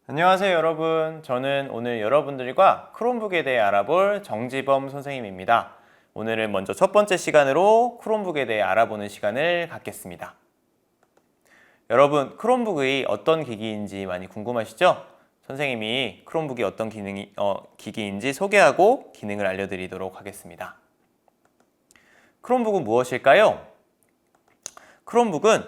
안녕하세요 여러분. 저는 오늘 여러분들과 크롬북에 대해 알아볼 정지범 선생님입니다. 오늘은 먼저 첫 번째 시간으로 크롬북에 대해 알아보는 시간을 갖겠습니다. 여러분, 크롬북이 어떤 기기인지 많이 궁금하시죠? 선생님이 크롬북이 어떤 기기인지 소개하고 기능을 알려드리도록 하겠습니다. 크롬북은 무엇일까요? 크롬북은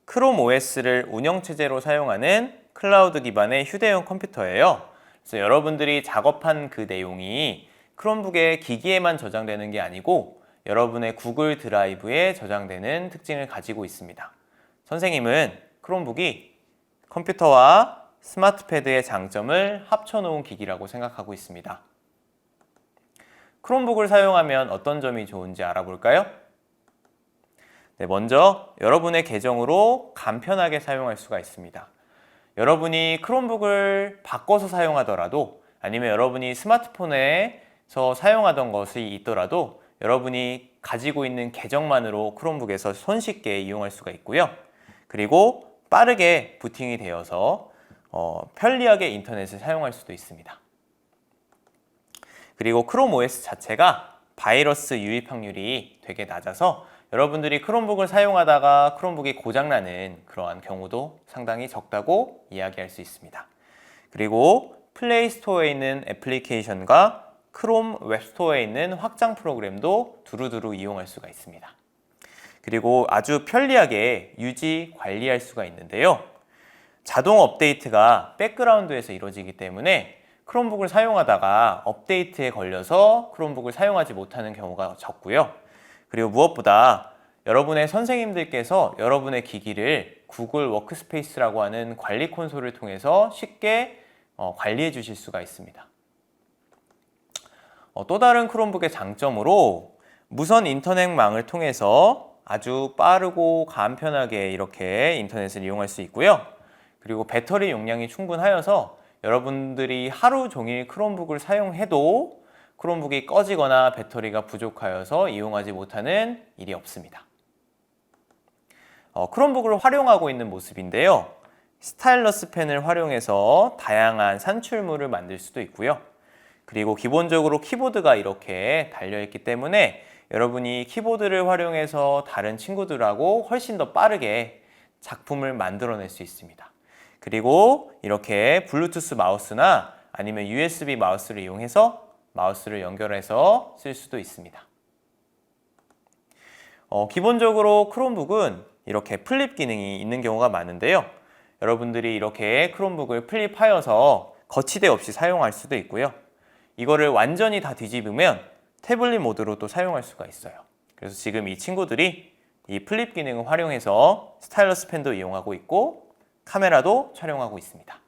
크롬 OS를 운영체제로 사용하는 클라우드 기반의 휴대용 컴퓨터예요. 그래서 여러분들이 작업한 그 내용이 크롬북의 기기에만 저장되는 게 아니고 여러분의 구글 드라이브에 저장되는 특징을 가지고 있습니다. 선생님은 크롬북이 컴퓨터와 스마트패드의 장점을 합쳐놓은 기기라고 생각하고 있습니다. 크롬북을 사용하면 어떤 점이 좋은지 알아볼까요? 네, 먼저 여러분의 계정으로 간편하게 사용할 수가 있습니다. 여러분이 크롬북을 바꿔서 사용하더라도 아니면 여러분이 스마트폰에서 사용하던 것이 있더라도 여러분이 가지고 있는 계정만으로 크롬북에서 손쉽게 이용할 수가 있고요. 그리고 빠르게 부팅이 되어서 편리하게 인터넷을 사용할 수도 있습니다. 그리고 크롬 OS 자체가 바이러스 유입 확률이 되게 낮아서 여러분들이 크롬북을 사용하다가 크롬북이 고장나는 그러한 경우도 상당히 적다고 이야기할 수 있습니다. 그리고 플레이 스토어에 있는 애플리케이션과 크롬 웹스토어에 있는 확장 프로그램도 두루두루 이용할 수가 있습니다. 그리고 아주 편리하게 유지, 관리할 수가 있는데요. 자동 업데이트가 백그라운드에서 이루어지기 때문에 크롬북을 사용하다가 업데이트에 걸려서 크롬북을 사용하지 못하는 경우가 적고요. 그리고 무엇보다 여러분의 선생님들께서 여러분의 기기를 구글 워크스페이스라고 하는 관리 콘솔을 통해서 쉽게 관리해 주실 수가 있습니다. 또 다른 크롬북의 장점으로 무선 인터넷망을 통해서 아주 빠르고 간편하게 이렇게 인터넷을 이용할 수 있고요. 그리고 배터리 용량이 충분하여서 여러분들이 하루 종일 크롬북을 사용해도 크롬북이 꺼지거나 배터리가 부족하여서 이용하지 못하는 일이 없습니다. 크롬북을 활용하고 있는 모습인데요. 스타일러스 펜을 활용해서 다양한 산출물을 만들 수도 있고요. 그리고 기본적으로 키보드가 이렇게 달려있기 때문에 여러분이 키보드를 활용해서 다른 친구들하고 훨씬 더 빠르게 작품을 만들어낼 수 있습니다. 그리고 이렇게 블루투스 마우스나 아니면 USB 마우스를 이용해서 마우스를 연결해서 쓸 수도 있습니다. 기본적으로 크롬북은 이렇게 플립 기능이 있는 경우가 많은데요. 여러분들이 이렇게 크롬북을 플립하여서 거치대 없이 사용할 수도 있고요. 이거를 완전히 다 뒤집으면 태블릿 모드로 또 사용할 수가 있어요. 그래서 지금 이 친구들이 이 플립 기능을 활용해서 스타일러스 펜도 이용하고 있고 카메라도 촬영하고 있습니다.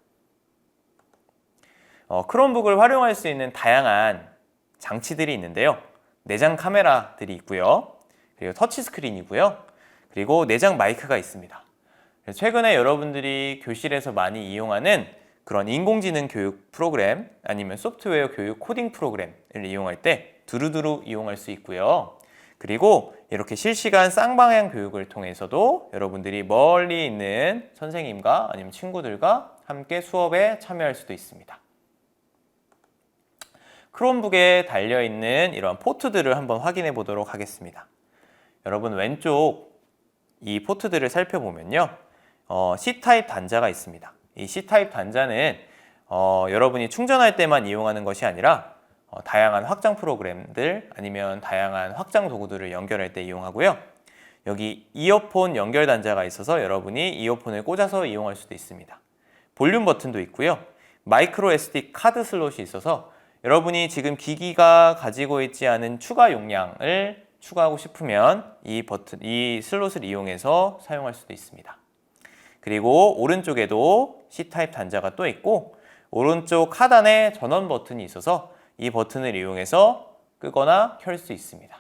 크롬북을 활용할 수 있는 다양한 장치들이 있는데요. 내장 카메라들이 있고요. 그리고 터치스크린이고요. 그리고 내장 마이크가 있습니다. 최근에 여러분들이 교실에서 많이 이용하는 그런 인공지능 교육 프로그램 아니면 소프트웨어 교육 코딩 프로그램을 이용할 때 두루두루 이용할 수 있고요. 그리고 이렇게 실시간 쌍방향 교육을 통해서도 여러분들이 멀리 있는 선생님과 아니면 친구들과 함께 수업에 참여할 수도 있습니다. 크롬북에 달려있는 이러한 포트들을 한번 확인해 보도록 하겠습니다. 여러분 왼쪽 이 포트들을 살펴보면요. C타입 단자가 있습니다. 이 C타입 단자는 여러분이 충전할 때만 이용하는 것이 아니라 다양한 확장 프로그램들 아니면 다양한 확장 도구들을 연결할 때 이용하고요. 여기 이어폰 연결 단자가 있어서 여러분이 이어폰을 꽂아서 이용할 수도 있습니다. 볼륨 버튼도 있고요. 마이크로 SD 카드 슬롯이 있어서 여러분이 지금 기기가 가지고 있지 않은 추가 용량을 추가하고 싶으면 이 슬롯을 이용해서 사용할 수도 있습니다. 그리고 오른쪽에도 C타입 단자가 또 있고 오른쪽 하단에 전원 버튼이 있어서 이 버튼을 이용해서 끄거나 켤 수 있습니다.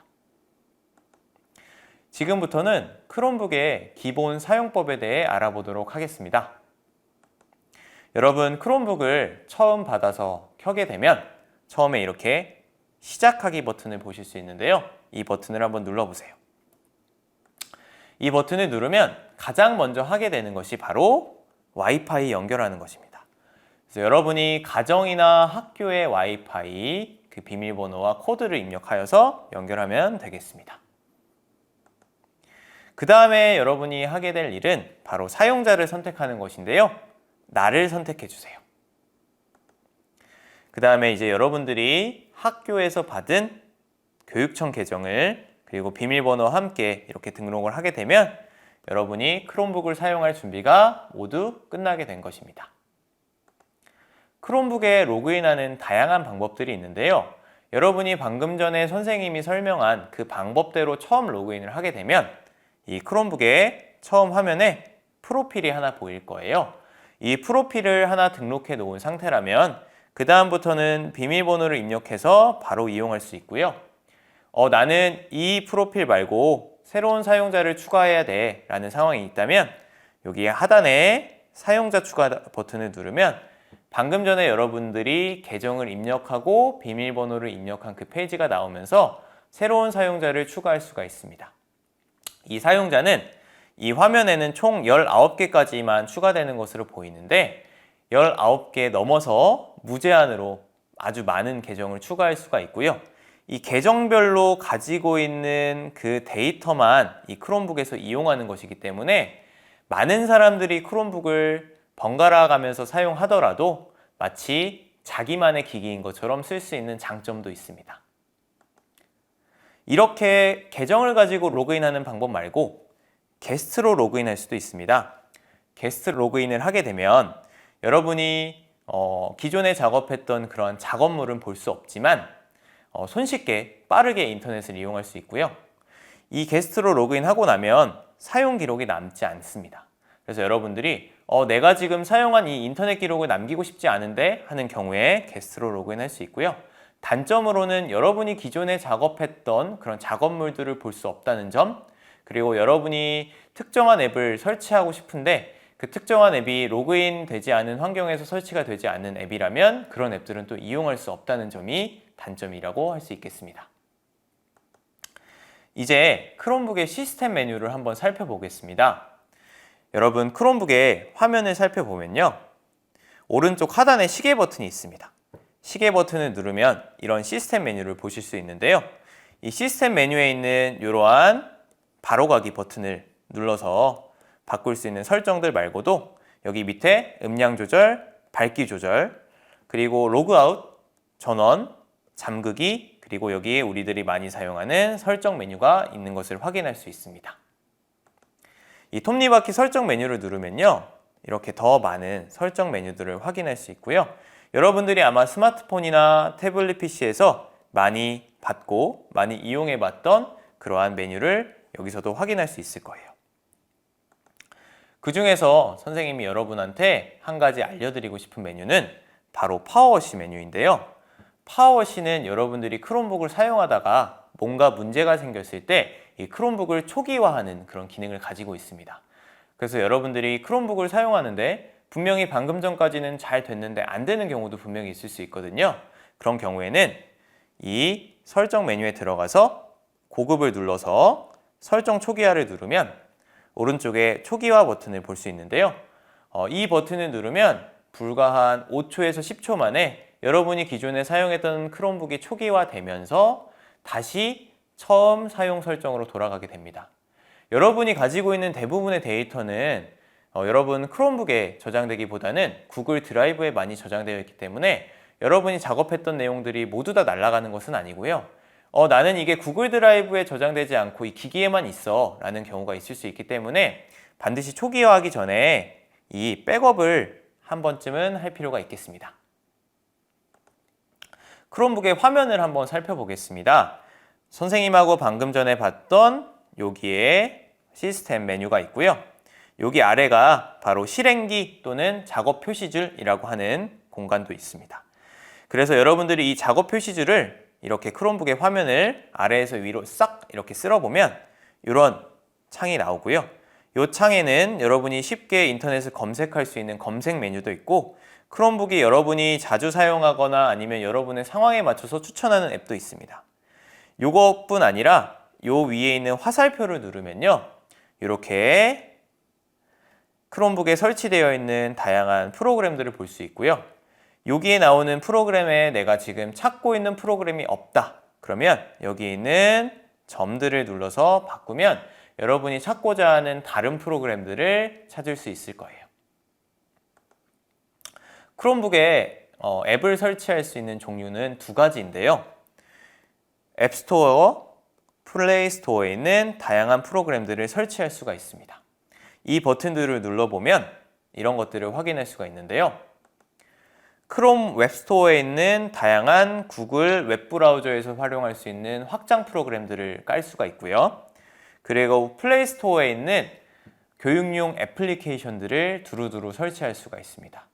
지금부터는 크롬북의 기본 사용법에 대해 알아보도록 하겠습니다. 여러분 크롬북을 처음 받아서 켜게 되면 처음에 이렇게 시작하기 버튼을 보실 수 있는데요. 이 버튼을 한번 눌러보세요. 이 버튼을 누르면 가장 먼저 하게 되는 것이 바로 와이파이 연결하는 것입니다. 그래서 여러분이 가정이나 학교의 와이파이 그 비밀번호와 코드를 입력하여서 연결하면 되겠습니다. 그 다음에 여러분이 하게 될 일은 바로 사용자를 선택하는 것인데요. 나를 선택해 주세요. 그 다음에 이제 여러분들이 학교에서 받은 교육청 계정을 그리고 비밀번호와 함께 이렇게 등록을 하게 되면 여러분이 크롬북을 사용할 준비가 모두 끝나게 된 것입니다. 크롬북에 로그인하는 다양한 방법들이 있는데요. 여러분이 방금 전에 선생님이 설명한 그 방법대로 처음 로그인을 하게 되면 이 크롬북의 처음 화면에 프로필이 하나 보일 거예요. 이 프로필을 하나 등록해 놓은 상태라면 그 다음부터는 비밀번호를 입력해서 바로 이용할 수 있고요. 나는 이 프로필 말고 새로운 사용자를 추가해야 돼 라는 상황이 있다면 여기 하단에 사용자 추가 버튼을 누르면 방금 전에 여러분들이 계정을 입력하고 비밀번호를 입력한 그 페이지가 나오면서 새로운 사용자를 추가할 수가 있습니다. 이 사용자는 이 화면에는 총 19개까지만 추가되는 것으로 보이는데 19개 넘어서 무제한으로 아주 많은 계정을 추가할 수가 있고요. 이 계정별로 가지고 있는 그 데이터만 이 크롬북에서 이용하는 것이기 때문에 많은 사람들이 크롬북을 번갈아 가면서 사용하더라도 마치 자기만의 기기인 것처럼 쓸 수 있는 장점도 있습니다. 이렇게 계정을 가지고 로그인하는 방법 말고 게스트로 로그인할 수도 있습니다. 게스트 로그인을 하게 되면 여러분이 기존에 작업했던 그런 작업물은 볼 수 없지만 손쉽게 빠르게 인터넷을 이용할 수 있고요. 이 게스트로 로그인하고 나면 사용 기록이 남지 않습니다. 그래서 여러분들이 내가 지금 사용한 이 인터넷 기록을 남기고 싶지 않은데 하는 경우에 게스트로 로그인할 수 있고요. 단점으로는 여러분이 기존에 작업했던 그런 작업물들을 볼 수 없다는 점, 그리고 여러분이 특정한 앱을 설치하고 싶은데 그 특정한 앱이 로그인 되지 않은 환경에서 설치가 되지 않는 앱이라면 그런 앱들은 또 이용할 수 없다는 점이 단점이라고 할 수 있겠습니다. 이제 크롬북의 시스템 메뉴를 한번 살펴보겠습니다. 여러분 크롬북의 화면을 살펴보면요. 오른쪽 하단에 시계 버튼이 있습니다. 시계 버튼을 누르면 이런 시스템 메뉴를 보실 수 있는데요. 이 시스템 메뉴에 있는 이러한 바로가기 버튼을 눌러서 바꿀 수 있는 설정들 말고도 여기 밑에 음량 조절, 밝기 조절, 그리고 로그아웃, 전원, 잠그기, 그리고 여기에 우리들이 많이 사용하는 설정 메뉴가 있는 것을 확인할 수 있습니다. 이 톱니바퀴 설정 메뉴를 누르면요. 이렇게 더 많은 설정 메뉴들을 확인할 수 있고요. 여러분들이 아마 스마트폰이나 태블릿 PC에서 많이 봤고 많이 이용해 봤던 그러한 메뉴를 여기서도 확인할 수 있을 거예요. 그 중에서 선생님이 여러분한테 한 가지 알려드리고 싶은 메뉴는 바로 파워워시 메뉴인데요. 파워워시는 여러분들이 크롬북을 사용하다가 뭔가 문제가 생겼을 때 이 크롬북을 초기화하는 그런 기능을 가지고 있습니다. 그래서 여러분들이 크롬북을 사용하는데 분명히 방금 전까지는 잘 됐는데 안 되는 경우도 분명히 있을 수 있거든요. 그런 경우에는 이 설정 메뉴에 들어가서 고급을 눌러서 설정 초기화를 누르면 오른쪽에 초기화 버튼을 볼 수 있는데요. 이 버튼을 누르면 불과 한 5초에서 10초 만에 여러분이 기존에 사용했던 크롬북이 초기화되면서 다시 처음 사용 설정으로 돌아가게 됩니다. 여러분이 가지고 있는 대부분의 데이터는 여러분 크롬북에 저장되기보다는 구글 드라이브에 많이 저장되어 있기 때문에 여러분이 작업했던 내용들이 모두 다 날아가는 것은 아니고요. 나는 이게 구글 드라이브에 저장되지 않고 이 기기에만 있어 라는 경우가 있을 수 있기 때문에 반드시 초기화하기 전에 이 백업을 한 번쯤은 할 필요가 있겠습니다. 크롬북의 화면을 한번 살펴보겠습니다. 선생님하고 방금 전에 봤던 여기에 시스템 메뉴가 있고요. 여기 아래가 바로 실행기 또는 작업 표시줄이라고 하는 공간도 있습니다. 그래서 여러분들이 이 작업 표시줄을 이렇게 크롬북의 화면을 아래에서 위로 싹 이렇게 쓸어보면 이런 창이 나오고요. 이 창에는 여러분이 쉽게 인터넷을 검색할 수 있는 검색 메뉴도 있고 크롬북이 여러분이 자주 사용하거나 아니면 여러분의 상황에 맞춰서 추천하는 앱도 있습니다. 이것뿐 아니라 요 위에 있는 화살표를 누르면요. 이렇게 크롬북에 설치되어 있는 다양한 프로그램들을 볼 수 있고요. 여기에 나오는 프로그램에 내가 지금 찾고 있는 프로그램이 없다. 그러면 여기 있는 점들을 눌러서 바꾸면 여러분이 찾고자 하는 다른 프로그램들을 찾을 수 있을 거예요. 크롬북에 앱을 설치할 수 있는 종류는 두 가지인데요. 앱스토어, 플레이스토어에 있는 다양한 프로그램들을 설치할 수가 있습니다. 이 버튼들을 눌러보면 이런 것들을 확인할 수가 있는데요. 크롬 웹스토어에 있는 다양한 구글 웹브라우저에서 활용할 수 있는 확장 프로그램들을 깔 수가 있고요. 그리고 플레이스토어에 있는 교육용 애플리케이션들을 두루두루 설치할 수가 있습니다.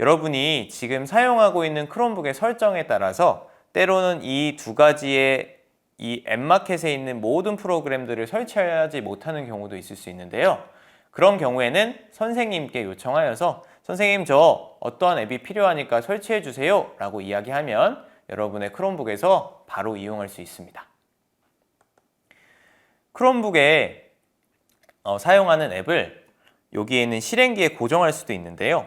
여러분이 지금 사용하고 있는 크롬북의 설정에 따라서 때로는 이 두 가지의 이 앱마켓에 있는 모든 프로그램들을 설치하지 못하는 경우도 있을 수 있는데요. 그런 경우에는 선생님께 요청하여서 선생님 저 어떠한 앱이 필요하니까 설치해 주세요 라고 이야기하면 여러분의 크롬북에서 바로 이용할 수 있습니다. 크롬북에 사용하는 앱을 여기에 있는 실행기에 고정할 수도 있는데요.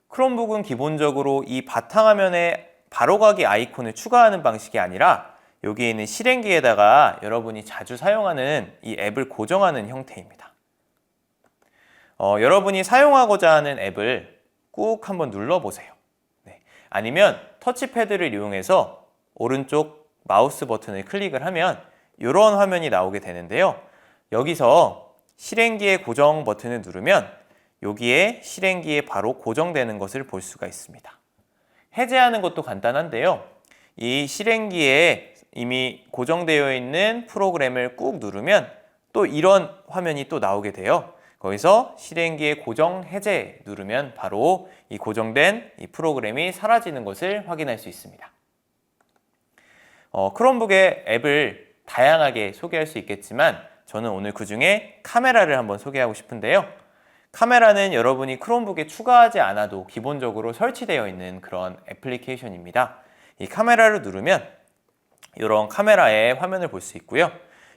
크롬북은 기본적으로 이 바탕화면에 바로가기 아이콘을 추가하는 방식이 아니라 여기에 있는 실행기에다가 여러분이 자주 사용하는 이 앱을 고정하는 형태입니다. 여러분이 사용하고자 하는 앱을 꾹 한번 눌러보세요. 네. 아니면 터치패드를 이용해서 오른쪽 마우스 버튼을 클릭을 하면 이런 화면이 나오게 되는데요. 여기서 실행기의 고정 버튼을 누르면 여기에 실행기에 바로 고정되는 것을 볼 수가 있습니다. 해제하는 것도 간단한데요. 이 실행기에 이미 고정되어 있는 프로그램을 꾹 누르면 또 이런 화면이 또 나오게 돼요. 거기서 실행기의 고정 해제 누르면 바로 이 고정된 이 프로그램이 사라지는 것을 확인할 수 있습니다. 크롬북의 앱을 다양하게 소개할 수 있겠지만 저는 오늘 그 중에 카메라를 한번 소개하고 싶은데요. 카메라는 여러분이 크롬북에 추가하지 않아도 기본적으로 설치되어 있는 그런 애플리케이션입니다. 이 카메라를 누르면 이런 카메라의 화면을 볼 수 있고요.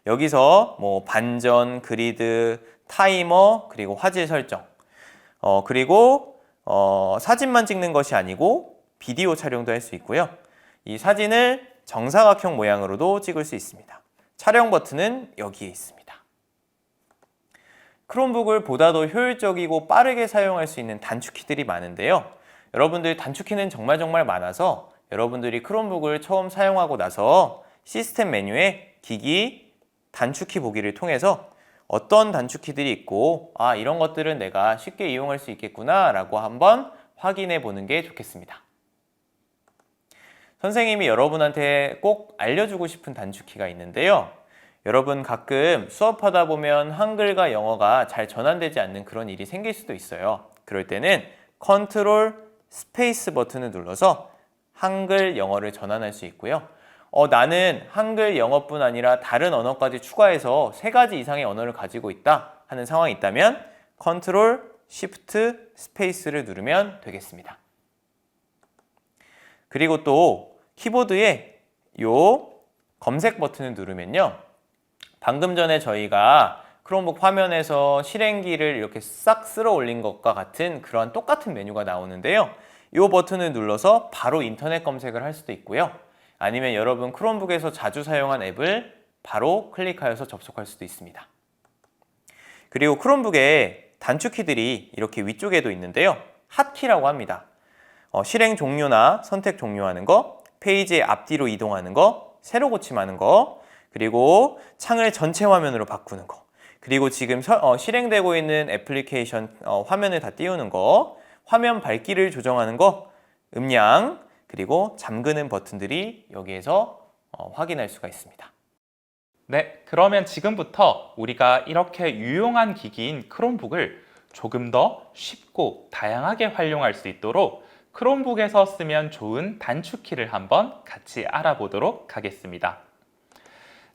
여기서 뭐 반전, 그리드, 타이머, 그리고 화질 설정, 그리고 사진만 찍는 것이 아니고 비디오 촬영도 할 수 있고요. 이 사진을 정사각형 모양으로도 찍을 수 있습니다. 촬영 버튼은 여기에 있습니다. 크롬북을 보다 더 효율적이고 빠르게 사용할 수 있는 단축키들이 많은데요. 여러분들 단축키는 정말 많아서 여러분들이 크롬북을 처음 사용하고 나서 시스템 메뉴에 기기 단축키 보기를 통해서 어떤 단축키들이 있고 이런 것들은 내가 쉽게 이용할 수 있겠구나 라고 한번 확인해 보는 게 좋겠습니다. 선생님이 여러분한테 꼭 알려주고 싶은 단축키가 있는데요. 여러분 가끔 수업하다 보면 한글과 영어가 잘 전환되지 않는 그런 일이 생길 수도 있어요. 그럴 때는 컨트롤 스페이스 버튼을 눌러서 한글, 영어를 전환할 수 있고요. 나는 한글, 영어뿐 아니라 다른 언어까지 추가해서 3가지 이상의 언어를 가지고 있다 하는 상황이 있다면 컨트롤 쉬프트 스페이스를 누르면 되겠습니다. 그리고 또 키보드에 요 검색 버튼을 누르면요. 방금 전에 저희가 크롬북 화면에서 실행기를 이렇게 싹 쓸어 올린 것과 같은 그런 똑같은 메뉴가 나오는데요. 이 버튼을 눌러서 바로 인터넷 검색을 할 수도 있고요. 아니면 여러분 크롬북에서 자주 사용한 앱을 바로 클릭하여서 접속할 수도 있습니다. 그리고 크롬북에 단축키들이 이렇게 위쪽에도 있는데요. 핫키라고 합니다. 실행 종료나 선택 종료하는 거, 페이지의 앞뒤로 이동하는 거, 세로 고침하는 거, 그리고 창을 전체 화면으로 바꾸는 거, 그리고 지금 실행되고 있는 애플리케이션 화면을 다 띄우는 거, 화면 밝기를 조정하는 거, 음량, 그리고 잠그는 버튼들이 여기에서 확인할 수가 있습니다. 네, 그러면 지금부터 우리가 이렇게 유용한 기기인 크롬북을 조금 더 쉽고 다양하게 활용할 수 있도록 크롬북에서 쓰면 좋은 단축키를 한번 같이 알아보도록 하겠습니다.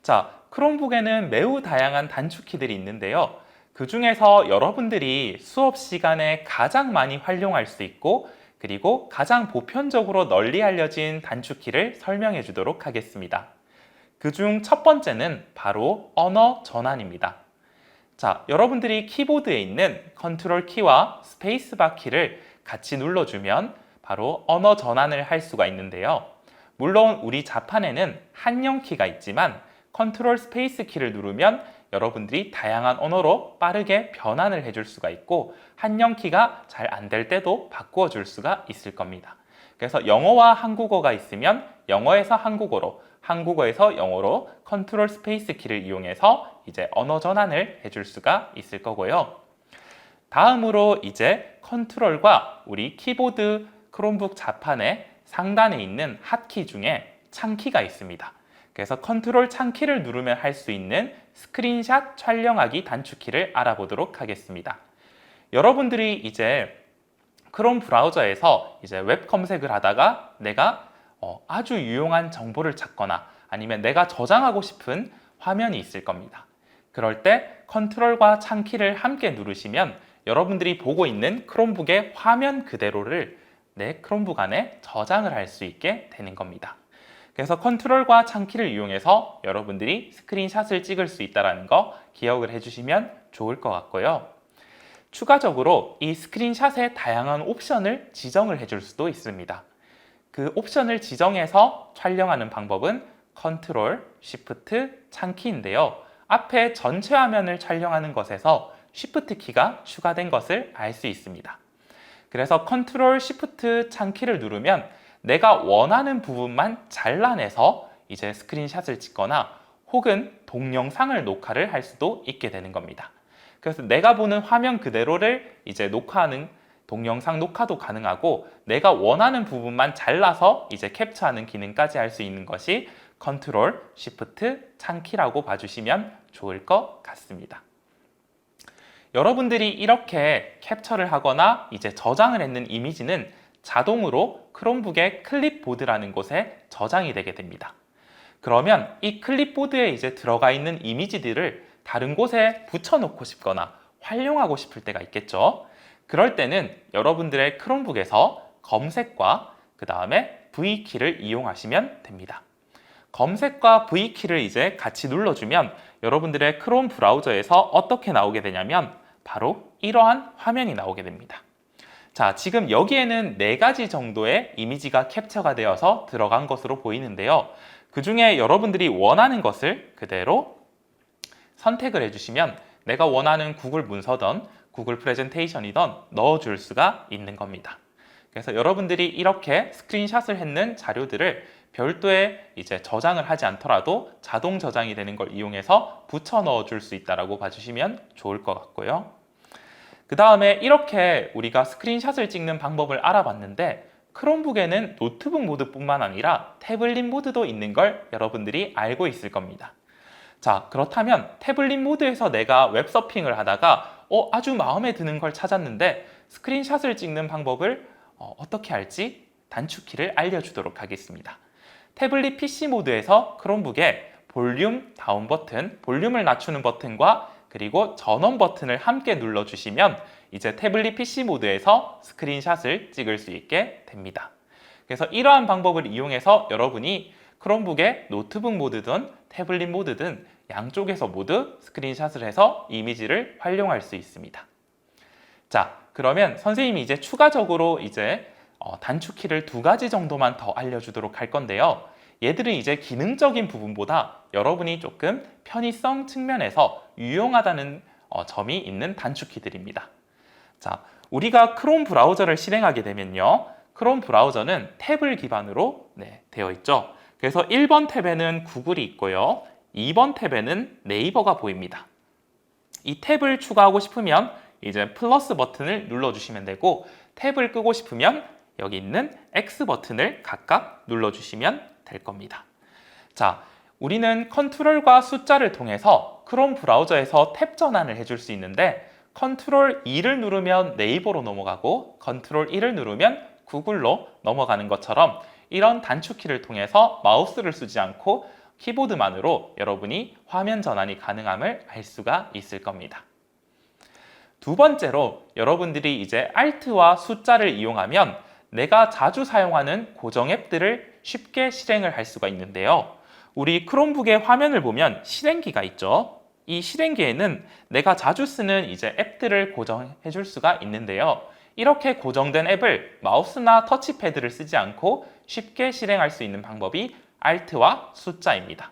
자, 크롬북에는 매우 다양한 단축키들이 있는데요. 그 중에서 여러분들이 수업 시간에 가장 많이 활용할 수 있고 그리고 가장 보편적으로 널리 알려진 단축키를 설명해 주도록 하겠습니다. 그중 첫 번째는 바로 언어 전환입니다. 자, 여러분들이 키보드에 있는 컨트롤 키와 스페이스바 키를 같이 눌러주면 바로 언어 전환을 할 수가 있는데요. 물론 우리 자판에는 한영 키가 있지만 컨트롤 스페이스 키를 누르면 여러분들이 다양한 언어로 빠르게 변환을 해줄 수가 있고 한영 키가 잘 안 될 때도 바꾸어 줄 수가 있을 겁니다. 그래서 영어와 한국어가 있으면 영어에서 한국어로, 한국어에서 영어로 컨트롤 스페이스 키를 이용해서 이제 언어 전환을 해줄 수가 있을 거고요. 다음으로 이제 컨트롤과 우리 키보드 크롬북 자판의 상단에 있는 핫키 중에 창키가 있습니다. 그래서 컨트롤 창키를 누르면 할 수 있는 스크린샷 촬영하기 단축키를 알아보도록 하겠습니다. 여러분들이 이제 크롬 브라우저에서 이제 웹 검색을 하다가 내가 아주 유용한 정보를 찾거나 아니면 내가 저장하고 싶은 화면이 있을 겁니다. 그럴 때 컨트롤과 창키를 함께 누르시면 여러분들이 보고 있는 크롬북의 화면 그대로를 내 크롬북 안에 저장을 할 수 있게 되는 겁니다. 그래서 컨트롤과 창키를 이용해서 여러분들이 스크린샷을 찍을 수 있다는 거 기억을 해주시면 좋을 것 같고요. 추가적으로 이 스크린샷에 다양한 옵션을 지정을 해줄 수도 있습니다. 그 옵션을 지정해서 촬영하는 방법은 컨트롤, 쉬프트, 창키인데요. 앞에 전체 화면을 촬영하는 것에서 쉬프트 키가 추가된 것을 알 수 있습니다. 그래서 컨트롤, 쉬프트, 창키를 누르면 내가 원하는 부분만 잘라내서 이제 스크린샷을 찍거나 혹은 동영상을 녹화를 할 수도 있게 되는 겁니다. 그래서 내가 보는 화면 그대로를 이제 녹화하는 동영상 녹화도 가능하고 내가 원하는 부분만 잘라서 이제 캡처하는 기능까지 할 수 있는 것이 컨트롤, 쉬프트, 창키라고 봐주시면 좋을 것 같습니다. 여러분들이 이렇게 캡처를 하거나 이제 저장을 했는 이미지는 자동으로 크롬북의 클립보드라는 곳에 저장이 되게 됩니다. 그러면 이 클립보드에 이제 들어가 있는 이미지들을 다른 곳에 붙여놓고 싶거나 활용하고 싶을 때가 있겠죠. 그럴 때는 여러분들의 크롬북에서 검색과 그 다음에 V키를 이용하시면 됩니다. 검색과 V키를 이제 같이 눌러주면 여러분들의 크롬 브라우저에서 어떻게 나오게 되냐면 바로 이러한 화면이 나오게 됩니다. 자, 지금 여기에는 4가지 정도의 이미지가 캡처가 되어서 들어간 것으로 보이는데요. 그 중에 여러분들이 원하는 것을 그대로 선택을 해주시면 내가 원하는 구글 문서든 구글 프레젠테이션이든 넣어줄 수가 있는 겁니다. 그래서 여러분들이 이렇게 스크린샷을 했는 자료들을 별도의 이제 저장을 하지 않더라도 자동 저장이 되는 걸 이용해서 붙여 넣어줄 수 있다고 봐주시면 좋을 것 같고요. 그 다음에 이렇게 우리가 스크린샷을 찍는 방법을 알아봤는데 크롬북에는 노트북 모드뿐만 아니라 태블릿 모드도 있는 걸 여러분들이 알고 있을 겁니다. 자, 그렇다면 태블릿 모드에서 내가 웹서핑을 하다가 아주 마음에 드는 걸 찾았는데 스크린샷을 찍는 방법을 어떻게 할지 단축키를 알려주도록 하겠습니다. 태블릿 PC 모드에서 크롬북에 볼륨 다운 버튼, 볼륨을 낮추는 버튼과 그리고 전원 버튼을 함께 눌러주시면 이제 태블릿 PC 모드에서 스크린샷을 찍을 수 있게 됩니다. 그래서 이러한 방법을 이용해서 여러분이 크롬북의 노트북 모드든 태블릿 모드든 양쪽에서 모두 스크린샷을 해서 이미지를 활용할 수 있습니다. 자, 그러면 선생님이 이제 추가적으로 이제 단축키를 2가지 정도만 더 알려주도록 할 건데요. 얘들은 이제 기능적인 부분보다 여러분이 조금 편의성 측면에서 유용하다는 점이 있는 단축키들입니다. 자, 우리가 크롬 브라우저를 실행하게 되면요. 크롬 브라우저는 탭을 기반으로 되어 있죠. 그래서 1번 탭에는 구글이 있고요. 2번 탭에는 네이버가 보입니다. 이 탭을 추가하고 싶으면 이제 플러스 버튼을 눌러주시면 되고 탭을 끄고 싶으면 여기 있는 X 버튼을 각각 눌러주시면 될 겁니다. 자, 우리는 컨트롤과 숫자를 통해서 크롬 브라우저에서 탭 전환을 해줄 수 있는데 컨트롤 2를 누르면 네이버로 넘어가고 컨트롤 1을 누르면 구글로 넘어가는 것처럼 이런 단축키를 통해서 마우스를 쓰지 않고 키보드만으로 여러분이 화면 전환이 가능함을 알 수가 있을 겁니다. 2번째로 여러분들이 이제 Alt와 숫자를 이용하면 내가 자주 사용하는 고정 앱들을 쉽게 실행을 할 수가 있는데요. 우리 크롬북의 화면을 보면 실행기가 있죠. 이 실행기에는 내가 자주 쓰는 이제 앱들을 고정해 줄 수가 있는데요. 이렇게 고정된 앱을 마우스나 터치패드를 쓰지 않고 쉽게 실행할 수 있는 방법이 Alt와 숫자입니다.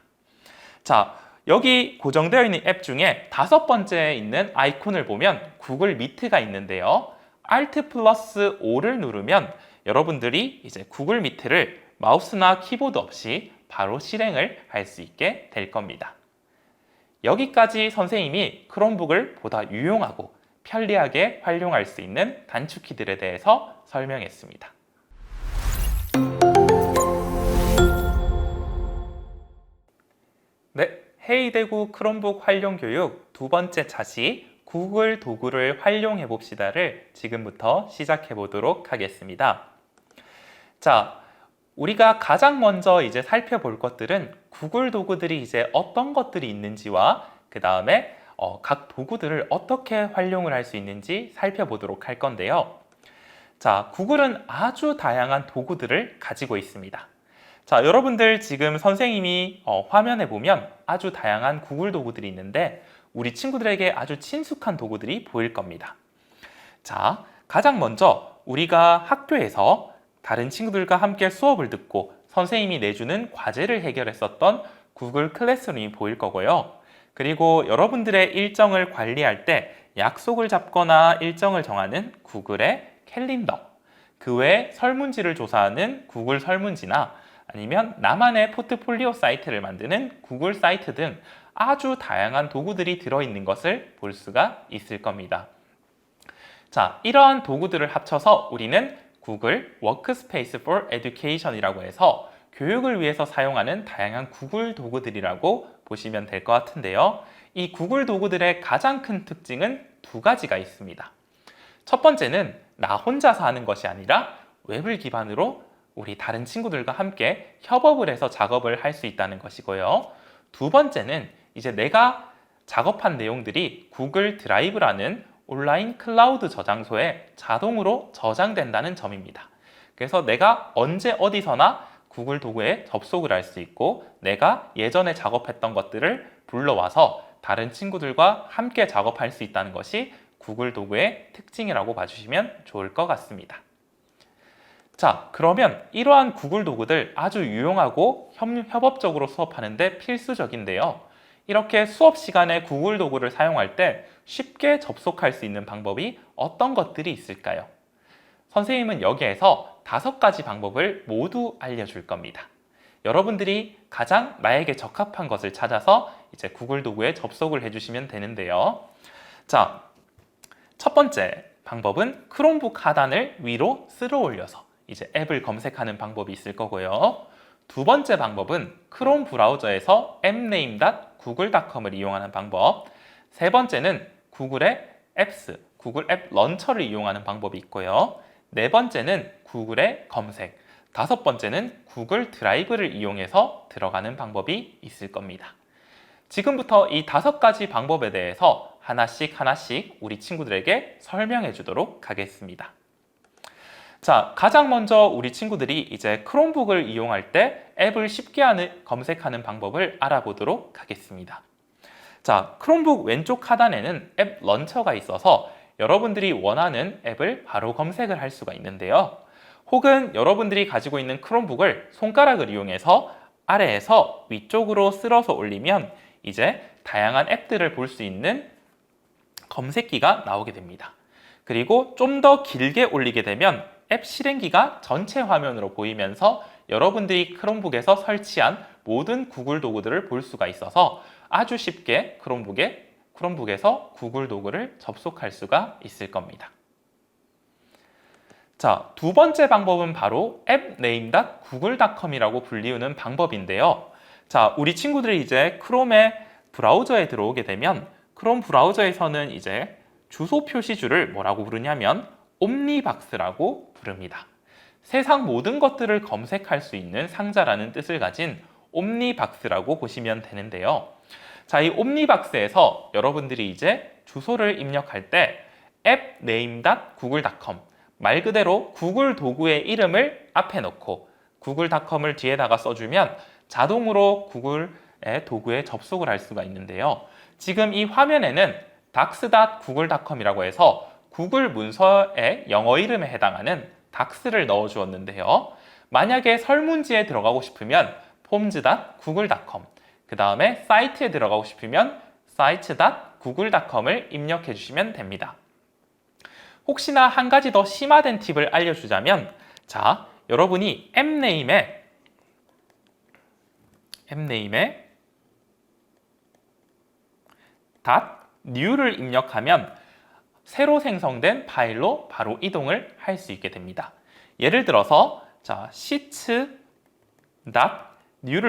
자, 여기 고정되어 있는 앱 중에 5번째에 있는 아이콘을 보면 구글 미트가 있는데요. Alt 플러스 O를 누르면 여러분들이 이제 구글 미트를 마우스나 키보드 없이 바로 실행을 할 수 있게 될 겁니다. 여기까지 선생님이 크롬북을 보다 유용하고 편리하게 활용할 수 있는 단축키들에 대해서 설명했습니다. 네, 헤이대구 크롬북 활용 교육 두 번째 차시 구글 도구를 활용해 봅시다를 지금부터 시작해 보도록 하겠습니다. 자, 우리가 가장 먼저 이제 살펴볼 것들은 구글 도구들이 이제 어떤 것들이 있는지와 그 다음에 각 도구들을 어떻게 활용을 할 수 있는지 살펴보도록 할 건데요. 자, 구글은 아주 다양한 도구들을 가지고 있습니다. 자, 여러분들 지금 선생님이 화면에 보면 아주 다양한 구글 도구들이 있는데 우리 친구들에게 아주 친숙한 도구들이 보일 겁니다. 자, 가장 먼저 우리가 학교에서 다른 친구들과 함께 수업을 듣고 선생님이 내주는 과제를 해결했었던 구글 클래스룸이 보일 거고요. 그리고 여러분들의 일정을 관리할 때 약속을 잡거나 일정을 정하는 구글의 캘린더, 그 외에 설문지를 조사하는 구글 설문지나 아니면 나만의 포트폴리오 사이트를 만드는 구글 사이트 등 아주 다양한 도구들이 들어있는 것을 볼 수가 있을 겁니다. 자, 이러한 도구들을 합쳐서 우리는 구글 워크스페이스 for Education이라고 해서 교육을 위해서 사용하는 다양한 구글 도구들이라고 보시면 될 것 같은데요. 이 구글 도구들의 가장 큰 특징은 두 가지가 있습니다. 첫 번째는 나 혼자서 하는 것이 아니라 웹을 기반으로 우리 다른 친구들과 함께 협업을 해서 작업을 할 수 있다는 것이고요. 두 번째는 이제 내가 작업한 내용들이 구글 드라이브라는 온라인 클라우드 저장소에 자동으로 저장된다는 점입니다. 그래서 내가 언제 어디서나 구글 도구에 접속을 할 수 있고 내가 예전에 작업했던 것들을 불러와서 다른 친구들과 함께 작업할 수 있다는 것이 구글 도구의 특징이라고 봐주시면 좋을 것 같습니다. 자, 그러면 이러한 구글 도구들 아주 유용하고 협업적으로 수업하는데 필수적인데요. 이렇게 수업 시간에 구글 도구를 사용할 때 쉽게 접속할 수 있는 방법이 어떤 것들이 있을까요? 선생님은 여기에서 5가지 방법을 모두 알려줄 겁니다. 여러분들이 가장 나에게 적합한 것을 찾아서 이제 구글 도구에 접속을 해주시면 되는데요. 자, 첫 번째 방법은 크롬북 하단을 위로 쓸어 올려서 이제 앱을 검색하는 방법이 있을 거고요. 두 번째 방법은 크롬 브라우저에서 appname.google.com을 이용하는 방법. 세 번째는 구글의 앱스, 구글 앱 런처를 이용하는 방법이 있고요. 네 번째는 구글의 검색, 다섯 번째는 구글 드라이브를 이용해서 들어가는 방법이 있을 겁니다. 지금부터 이 5가지 방법에 대해서 하나씩 우리 친구들에게 설명해 주도록 하겠습니다. 자, 가장 먼저 우리 친구들이 이제 크롬북을 이용할 때 앱을 쉽게 검색하는 방법을 알아보도록 하겠습니다. 자, 크롬북 왼쪽 하단에는 앱 런처가 있어서 여러분들이 원하는 앱을 바로 검색을 할 수가 있는데요. 혹은 여러분들이 가지고 있는 크롬북을 손가락을 이용해서 아래에서 위쪽으로 쓸어서 올리면 이제 다양한 앱들을 볼 수 있는 검색기가 나오게 됩니다. 그리고 좀 더 길게 올리게 되면 앱 실행기가 전체 화면으로 보이면서 여러분들이 크롬북에서 설치한 모든 구글 도구들을 볼 수가 있어서 아주 쉽게 크롬북에서 구글 도구를 접속할 수가 있을 겁니다. 자, 두 번째 방법은 바로 appname.google.com이라고 불리우는 방법인데요. 자, 우리 친구들이 이제 크롬의 브라우저에 들어오게 되면 크롬 브라우저에서는 이제 주소 표시줄을 뭐라고 부르냐면 옴니박스라고 부릅니다. 세상 모든 것들을 검색할 수 있는 상자라는 뜻을 가진 옴니박스라고 보시면 되는데요. 자, 이 옴니박스에서 여러분들이 이제 주소를 입력할 때 appname.google.com 말 그대로 구글 도구의 이름을 앞에 넣고 google.com을 뒤에다가 써주면 자동으로 구글의 도구에 접속을 할 수가 있는데요. 지금 이 화면에는 docs.google.com이라고 해서 구글 문서의 영어 이름에 해당하는 docs를 넣어 주었는데요. 만약에 설문지에 들어가고 싶으면 forms.google.com, 그 다음에 사이트에 들어가고 싶으면 sites.google.com을 입력해 주시면 됩니다. 혹시나 한 가지 더 심화된 팁을 알려주자면, 자, 여러분이 앱네임에 .new를 입력하면 새로 생성된 파일로 바로 이동을 할 수 있게 됩니다. 예를 들어서 자, sheets.new를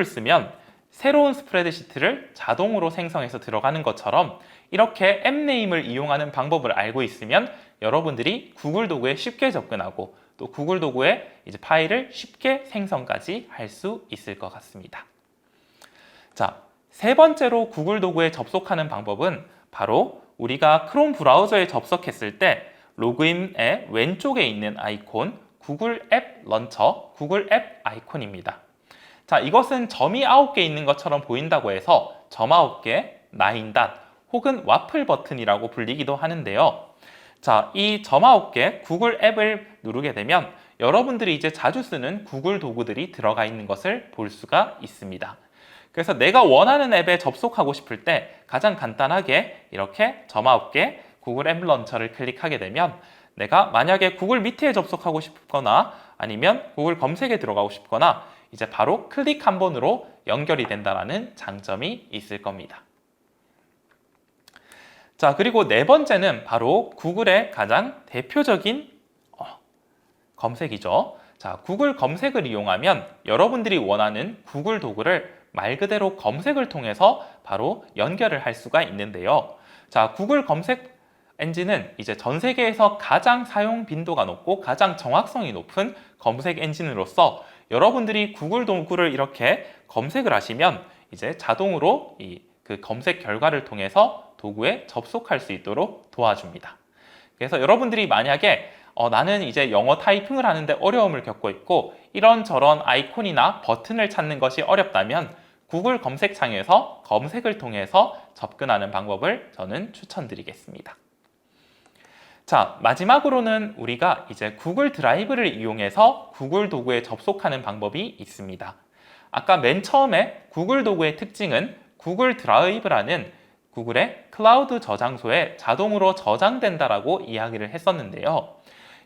쓰면 새로운 스프레드시트를 자동으로 생성해서 들어가는 것처럼 이렇게 앱네임을 이용하는 방법을 알고 있으면 여러분들이 구글 도구에 쉽게 접근하고 또 구글 도구에 이제 파일을 쉽게 생성까지 할 수 있을 것 같습니다. 자, 세 번째로 구글 도구에 접속하는 방법은 바로 우리가 크롬 브라우저에 접속했을 때 로그인의 왼쪽에 있는 아이콘 구글 앱 런처, 구글 앱 아이콘입니다. 자, 이것은 점이 9개 있는 것처럼 보인다고 해서 점 9개, 9닷 혹은 와플 버튼이라고 불리기도 하는데요. 자, 이 점 9개 구글 앱을 누르게 되면 여러분들이 이제 자주 쓰는 구글 도구들이 들어가 있는 것을 볼 수가 있습니다. 그래서 내가 원하는 앱에 접속하고 싶을 때 가장 간단하게 이렇게 점 9개 구글 앱 런처를 클릭하게 되면 내가 만약에 구글 미트에 접속하고 싶거나 아니면 구글 검색에 들어가고 싶거나 이제 바로 클릭 한 번으로 연결이 된다는 장점이 있을 겁니다. 자, 그리고 네 번째는 바로 구글의 가장 대표적인 검색이죠. 자, 구글 검색을 이용하면 여러분들이 원하는 구글 도구를 말 그대로 검색을 통해서 바로 연결을 할 수가 있는데요. 자, 구글 검색 엔진은 이제 전 세계에서 가장 사용 빈도가 높고 가장 정확성이 높은 검색 엔진으로서 여러분들이 구글 도구를 이렇게 검색을 하시면 이제 자동으로 그 검색 결과를 통해서 도구에 접속할 수 있도록 도와줍니다. 그래서 여러분들이 만약에 나는 이제 영어 타이핑을 하는데 어려움을 겪고 있고 이런저런 아이콘이나 버튼을 찾는 것이 어렵다면 구글 검색창에서 검색을 통해서 접근하는 방법을 저는 추천드리겠습니다. 자, 마지막으로는 우리가 이제 구글 드라이브를 이용해서 구글 도구에 접속하는 방법이 있습니다. 아까 맨 처음에 구글 도구의 특징은 구글 드라이브라는 구글의 클라우드 저장소에 자동으로 저장된다라고 이야기를 했었는데요.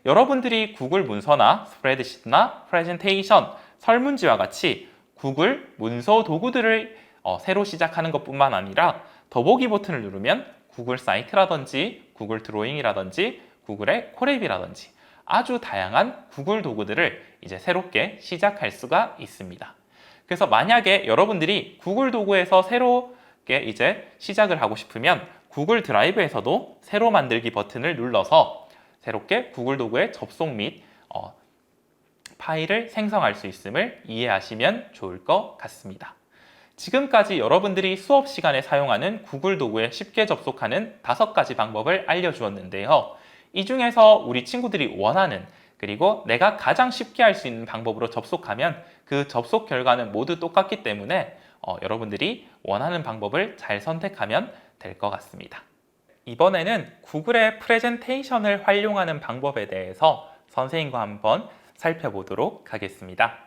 여러분들이 구글 문서나 스프레드시트나 프레젠테이션, 설문지와 같이 구글 문서 도구들을 새로 시작하는 것뿐만 아니라 더보기 버튼을 누르면 구글 사이트라든지 구글 드로잉이라든지 구글의 콜앱이라든지 아주 다양한 구글 도구들을 이제 새롭게 시작할 수가 있습니다. 그래서 만약에 여러분들이 구글 도구에서 새롭게 이제 시작을 하고 싶으면 구글 드라이브에서도 새로 만들기 버튼을 눌러서 새롭게 구글 도구에 접속 및 파일을 생성할 수 있음을 이해하시면 좋을 것 같습니다. 지금까지 여러분들이 수업 시간에 사용하는 구글 도구에 쉽게 접속하는 5가지 방법을 알려주었는데요. 이 중에서 우리 친구들이 원하는 그리고 내가 가장 쉽게 할 수 있는 방법으로 접속하면 그 접속 결과는 모두 똑같기 때문에 여러분들이 원하는 방법을 잘 선택하면 될 것 같습니다. 이번에는 구글의 프레젠테이션을 활용하는 방법에 대해서 선생님과 한번 살펴보도록 하겠습니다.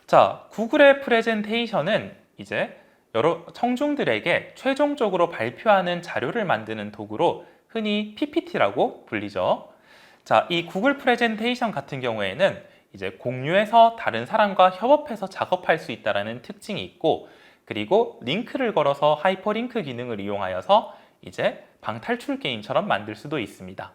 자, 구글의 프레젠테이션은 이제 여러 청중들에게 최종적으로 발표하는 자료를 만드는 도구로 흔히 PPT라고 불리죠. 자, 이 구글 프레젠테이션 같은 경우에는 이제 공유해서 다른 사람과 협업해서 작업할 수 있다는 특징이 있고 그리고 링크를 걸어서 하이퍼링크 기능을 이용하여서 이제 방탈출 게임처럼 만들 수도 있습니다.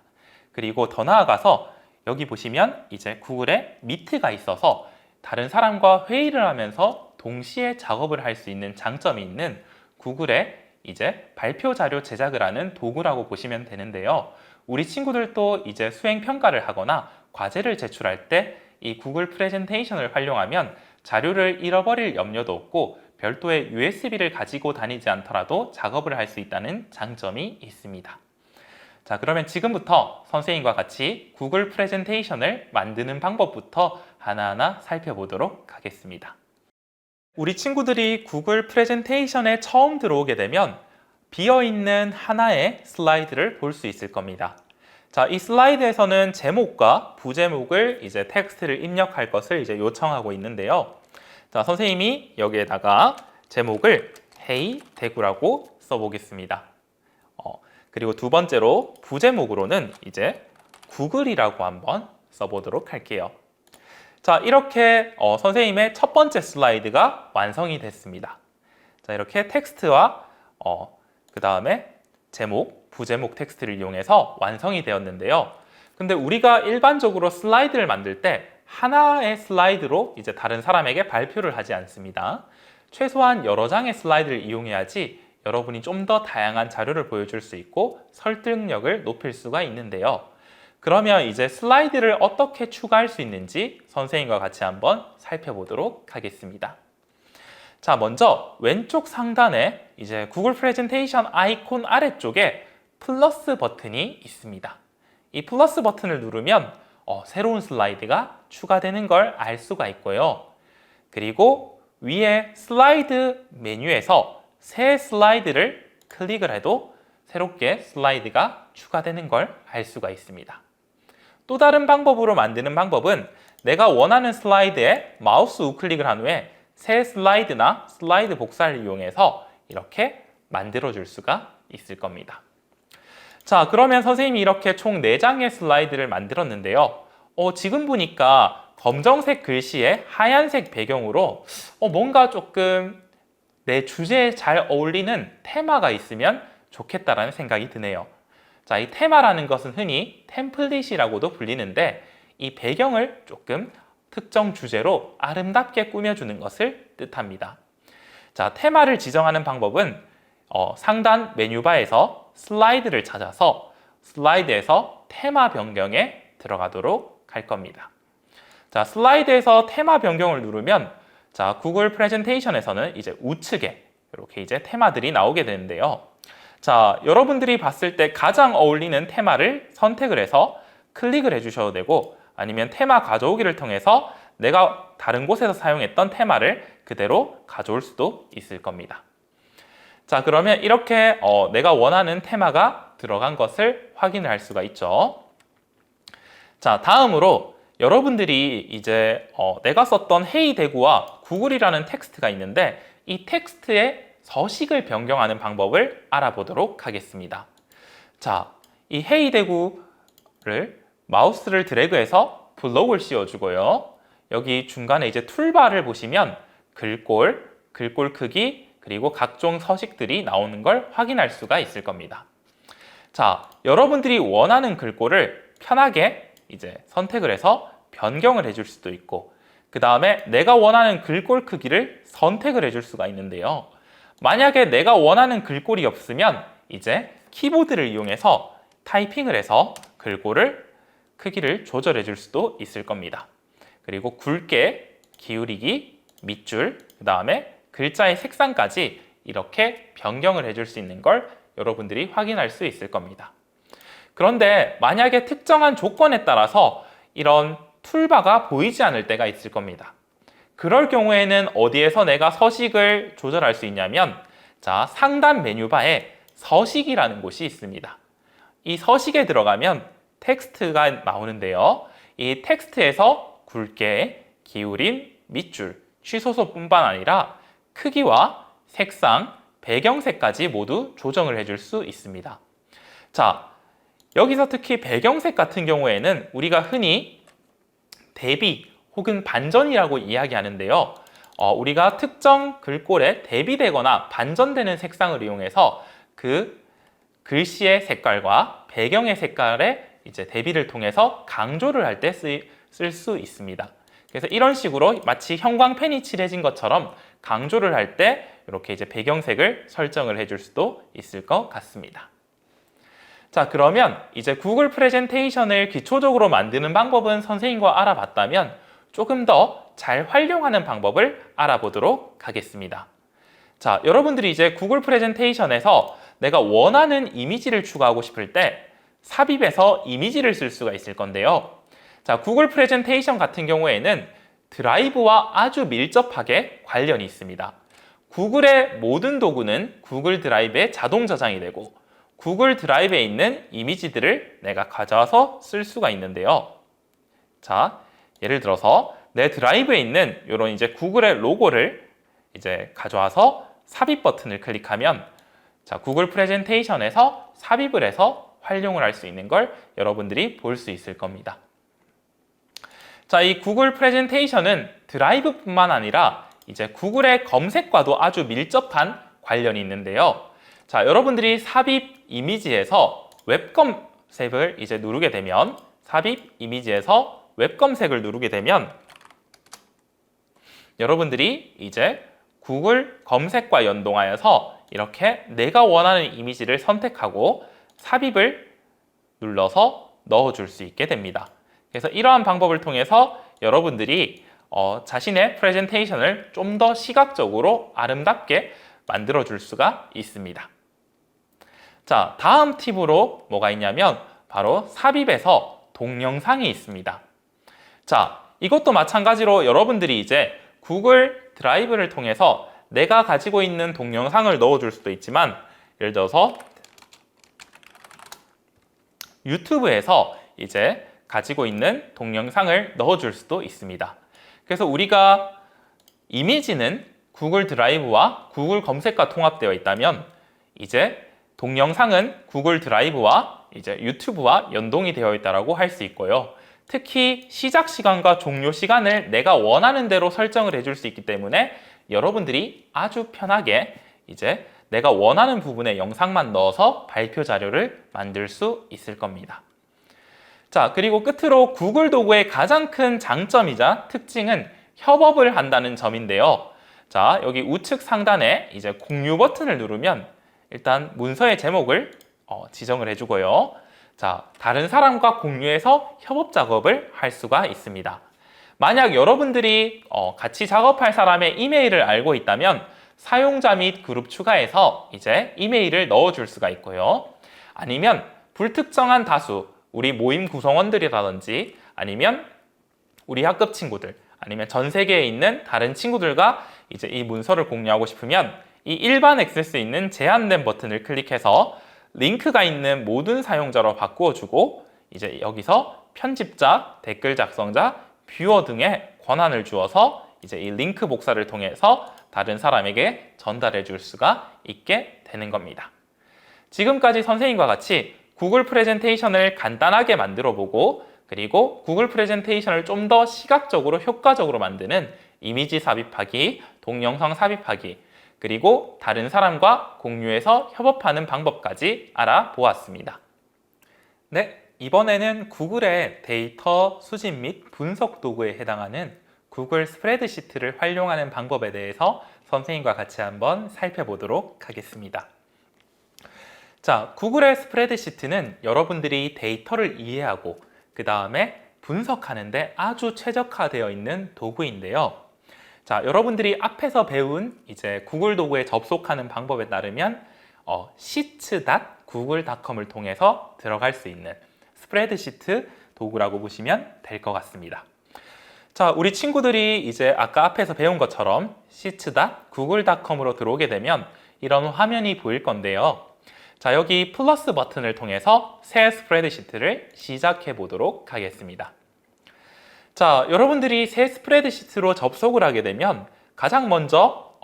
그리고 더 나아가서 여기 보시면 이제 구글에 미트가 있어서 다른 사람과 회의를 하면서 동시에 작업을 할 수 있는 장점이 있는 구글의 이제 발표 자료 제작을 하는 도구라고 보시면 되는데요. 우리 친구들도 이제 수행 평가를 하거나 과제를 제출할 때 이 구글 프레젠테이션을 활용하면 자료를 잃어버릴 염려도 없고 별도의 USB를 가지고 다니지 않더라도 작업을 할 수 있다는 장점이 있습니다. 자, 그러면 지금부터 선생님과 같이 구글 프레젠테이션을 만드는 방법부터 하나하나 살펴보도록 하겠습니다. 우리 친구들이 구글 프레젠테이션에 처음 들어오게 되면 비어있는 하나의 슬라이드를 볼 수 있을 겁니다. 자, 이 슬라이드에서는 제목과 부제목을 이제 텍스트를 입력할 것을 이제 요청하고 있는데요. 자, 선생님이 여기에다가 제목을 Hey 대구라고 써보겠습니다. 그리고 두 번째로 부제목으로는 이제 구글이라고 한번 써보도록 할게요. 자, 이렇게 선생님의 첫 번째 슬라이드가 완성이 됐습니다. 자, 이렇게 텍스트와 그 다음에 제목, 부제목 텍스트를 이용해서 완성이 되었는데요. 근데 우리가 일반적으로 슬라이드를 만들 때 하나의 슬라이드로 이제 다른 사람에게 발표를 하지 않습니다. 최소한 여러 장의 슬라이드를 이용해야지 여러분이 좀 더 다양한 자료를 보여줄 수 있고 설득력을 높일 수가 있는데요. 그러면 이제 슬라이드를 어떻게 추가할 수 있는지 선생님과 같이 한번 살펴보도록 하겠습니다. 자, 먼저 왼쪽 상단에 이제 구글 프레젠테이션 아이콘 아래쪽에 플러스 버튼이 있습니다. 이 플러스 버튼을 누르면 새로운 슬라이드가 추가되는 걸 알 수가 있고요. 그리고 위에 슬라이드 메뉴에서 새 슬라이드를 클릭을 해도 새롭게 슬라이드가 추가되는 걸 알 수가 있습니다. 또 다른 방법으로 만드는 방법은 내가 원하는 슬라이드에 마우스 우클릭을 한 후에 새 슬라이드나 슬라이드 복사를 이용해서 이렇게 만들어 줄 수가 있을 겁니다. 자, 그러면 선생님이 이렇게 총 4장의 슬라이드를 만들었는데요. 지금 보니까 검정색 글씨에 하얀색 배경으로 뭔가 조금 내 주제에 잘 어울리는 테마가 있으면 좋겠다라는 생각이 드네요. 자, 이 테마라는 것은 흔히 템플릿이라고도 불리는데 이 배경을 조금 특정 주제로 아름답게 꾸며주는 것을 뜻합니다. 자, 테마를 지정하는 방법은 상단 메뉴바에서 슬라이드를 찾아서 슬라이드에서 테마 변경에 들어가도록 할 겁니다. 자, 슬라이드에서 테마 변경을 누르면 자, 구글 프레젠테이션에서는 이제 우측에 이렇게 이제 테마들이 나오게 되는데요. 자, 여러분들이 봤을 때 가장 어울리는 테마를 선택을 해서 클릭을 해주셔도 되고 아니면 테마 가져오기를 통해서 내가 다른 곳에서 사용했던 테마를 그대로 가져올 수도 있을 겁니다. 자, 그러면 이렇게 내가 원하는 테마가 들어간 것을 확인을 할 수가 있죠. 자, 다음으로 여러분들이 이제 내가 썼던 헤이 대구와 구글이라는 텍스트가 있는데 이 텍스트의 서식을 변경하는 방법을 알아보도록 하겠습니다. 자, 이 헤이 대구를 마우스를 드래그해서 블록을 씌워주고요. 여기 중간에 이제 툴바를 보시면 글꼴, 글꼴 크기, 그리고 각종 서식들이 나오는 걸 확인할 수가 있을 겁니다. 자, 여러분들이 원하는 글꼴을 편하게 이제 선택을 해서 변경을 해줄 수도 있고 그 다음에 내가 원하는 글꼴 크기를 선택을 해줄 수가 있는데요. 만약에 내가 원하는 글꼴이 없으면 이제 키보드를 이용해서 타이핑을 해서 글꼴을 크기를 조절해 줄 수도 있을 겁니다. 그리고 굵게, 기울이기, 밑줄, 그 다음에 글자의 색상까지 이렇게 변경을 해줄 수 있는 걸 여러분들이 확인할 수 있을 겁니다. 그런데 만약에 특정한 조건에 따라서 이런 툴바가 보이지 않을 때가 있을 겁니다. 그럴 경우에는 어디에서 내가 서식을 조절할 수 있냐면 자, 상단 메뉴바에 서식이라는 곳이 있습니다. 이 서식에 들어가면 텍스트가 나오는데요. 이 텍스트에서 굵게, 기울인, 밑줄, 취소소뿐만 아니라 크기와 색상, 배경색까지 모두 조정을 해줄 수 있습니다. 자, 여기서 특히 배경색 같은 경우에는 우리가 흔히 대비 혹은 반전이라고 이야기하는데요. 우리가 특정 글꼴에 대비되거나 반전되는 색상을 이용해서 그 글씨의 색깔과 배경의 색깔의 이제 대비를 통해서 강조를 할 때 쓸 수 있습니다. 그래서 이런 식으로 마치 형광펜이 칠해진 것처럼 강조를 할 때 이렇게 이제 배경색을 설정을 해줄 수도 있을 것 같습니다. 자, 그러면 이제 구글 프레젠테이션을 기초적으로 만드는 방법은 선생님과 알아봤다면 조금 더 잘 활용하는 방법을 알아보도록 하겠습니다. 자, 여러분들이 이제 구글 프레젠테이션에서 내가 원하는 이미지를 추가하고 싶을 때 삽입해서 이미지를 쓸 수가 있을 건데요. 자, 구글 프레젠테이션 같은 경우에는 드라이브와 아주 밀접하게 관련이 있습니다. 구글의 모든 도구는 구글 드라이브에 자동 저장이 되고 구글 드라이브에 있는 이미지들을 내가 가져와서 쓸 수가 있는데요. 자, 예를 들어서 내 드라이브에 있는 이런 이제 구글의 로고를 이제 가져와서 삽입 버튼을 클릭하면 자, 구글 프레젠테이션에서 삽입을 해서 활용을 할 수 있는 걸 여러분들이 볼 수 있을 겁니다. 자, 이 구글 프레젠테이션은 드라이브뿐만 아니라 이제 구글의 검색과도 아주 밀접한 관련이 있는데요. 자, 여러분들이 삽입 이미지에서 웹 검색을 이제 누르게 되면 삽입 이미지에서 웹 검색을 누르게 되면 여러분들이 이제 구글 검색과 연동하여서 이렇게 내가 원하는 이미지를 선택하고 삽입을 눌러서 넣어줄 수 있게 됩니다. 그래서 이러한 방법을 통해서 여러분들이 자신의 프레젠테이션을 좀 더 시각적으로 아름답게 만들어줄 수가 있습니다. 자, 다음 팁으로 뭐가 있냐면 바로 삽입에서 동영상이 있습니다. 자, 이것도 마찬가지로 여러분들이 이제 구글 드라이브를 통해서 내가 가지고 있는 동영상을 넣어줄 수도 있지만 예를 들어서 유튜브에서 이제 가지고 있는 동영상을 넣어줄 수도 있습니다. 그래서 우리가 이미지는 구글 드라이브와 구글 검색과 통합되어 있다면 이제 동영상은 구글 드라이브와 이제 유튜브와 연동이 되어 있다고 할 수 있고요. 특히 시작 시간과 종료 시간을 내가 원하는 대로 설정을 해줄 수 있기 때문에 여러분들이 아주 편하게 이제 내가 원하는 부분에 영상만 넣어서 발표 자료를 만들 수 있을 겁니다. 자, 그리고 끝으로 구글 도구의 가장 큰 장점이자 특징은 협업을 한다는 점인데요. 자, 여기 우측 상단에 이제 공유 버튼을 누르면 일단 문서의 제목을 지정을 해주고요. 자, 다른 사람과 공유해서 협업 작업을 할 수가 있습니다. 만약 여러분들이 같이 작업할 사람의 이메일을 알고 있다면 사용자 및 그룹 추가해서 이제 이메일을 넣어줄 수가 있고요. 아니면 불특정한 다수, 우리 모임 구성원들이라든지 아니면 우리 학급 친구들, 아니면 전 세계에 있는 다른 친구들과 이제 이 문서를 공유하고 싶으면 이 일반 액세스 있는 제한된 버튼을 클릭해서 링크가 있는 모든 사용자로 바꾸어주고 이제 여기서 편집자, 댓글 작성자, 뷰어 등의 권한을 주어서 이제 이 링크 복사를 통해서 다른 사람에게 전달해 줄 수가 있게 되는 겁니다. 지금까지 선생님과 같이 구글 프레젠테이션을 간단하게 만들어 보고 그리고 구글 프레젠테이션을 좀 더 시각적으로 효과적으로 만드는 이미지 삽입하기, 동영상 삽입하기, 그리고 다른 사람과 공유해서 협업하는 방법까지 알아보았습니다. 네, 이번에는 구글의 데이터 수집 및 분석 도구에 해당하는 구글 스프레드시트를 활용하는 방법에 대해서 선생님과 같이 한번 살펴보도록 하겠습니다. 자, 구글의 스프레드시트는 여러분들이 데이터를 이해하고 그 다음에 분석하는데 아주 최적화되어 있는 도구인데요. 자, 여러분들이 앞에서 배운 이제 구글 도구에 접속하는 방법에 따르면 sheets.google.com을 통해서 들어갈 수 있는 스프레드시트 도구라고 보시면 될 것 같습니다. 자, 우리 친구들이 이제 아까 앞에서 배운 것처럼 sheets.google.com으로 들어오게 되면 이런 화면이 보일 건데요. 자, 여기 플러스 버튼을 통해서 새 스프레드시트를 시작해 보도록 하겠습니다. 자, 여러분들이 새 스프레드시트로 접속을 하게 되면 가장 먼저